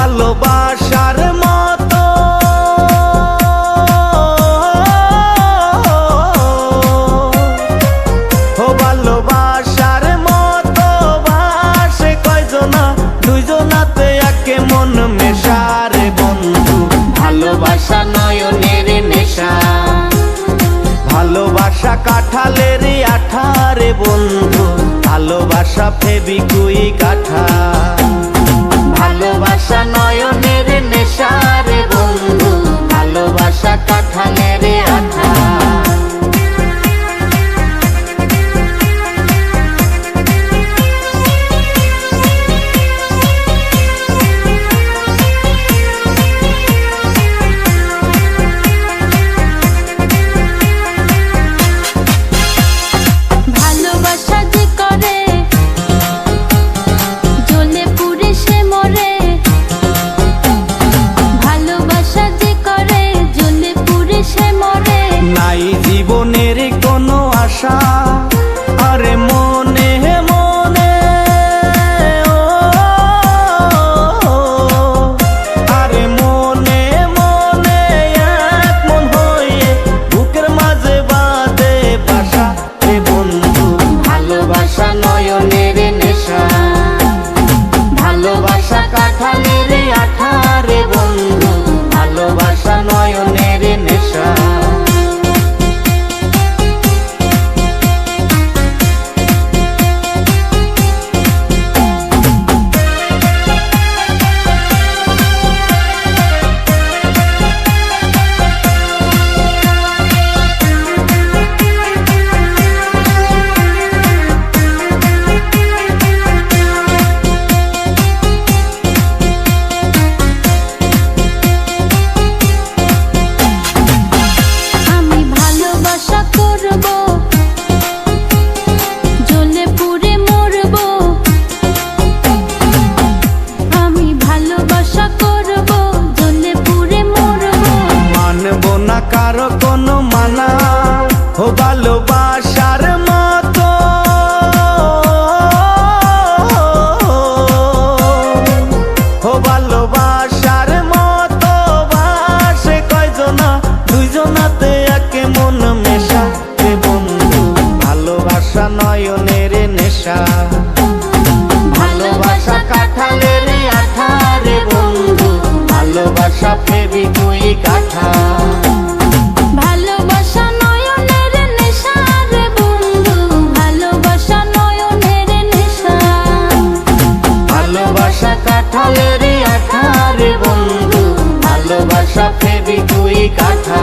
ভালোবাসার মতো ভালোবাসার মতো বাসে কয়জনা দুইজনাতে একে মন মেশারে বন্ধু ভালোবাসা নয়নের নেশা ভালোবাসা কাঁঠালের আঠারে বন্ধু ভালোবাসা ফেবিকুইক আঠা ভালোবাসা নয়নের নেশা রে বন্ধু ভালোবাসা কাঁঠালের আঠা জীবনের কোনো আশা আরে মনে মনে আরে মনে মনে এক মন হয়ে বুকের মাঝে বাঁধে বাসা রে বন্ধু ভালোবাসা নয়নের নেশা ভালোবাসা কাঁঠালের আঠা রে বন্ধু ভালোবাসা নয়নের নেশা কারো কোনো মানা ভালোবাসার মতো ভালোবাসার মতো বাসে কয়জনা দুইজনাতে একে মন মেশা রে বন্ধু ভালোবাসা নয়নের নেশা ভালোবাসা কাঁঠালের আঠা রে বন্ধু ভালোবাসা ফেবিকুইক আঠা ভালোবাসা নয়নের নেশা রে বন্ধু ভালোবাসা নয়নের নেশা ভালোবাসা কাঁঠালের আঠা রে বন্ধু ভালোবাসা ফেবিকুইক আঠা।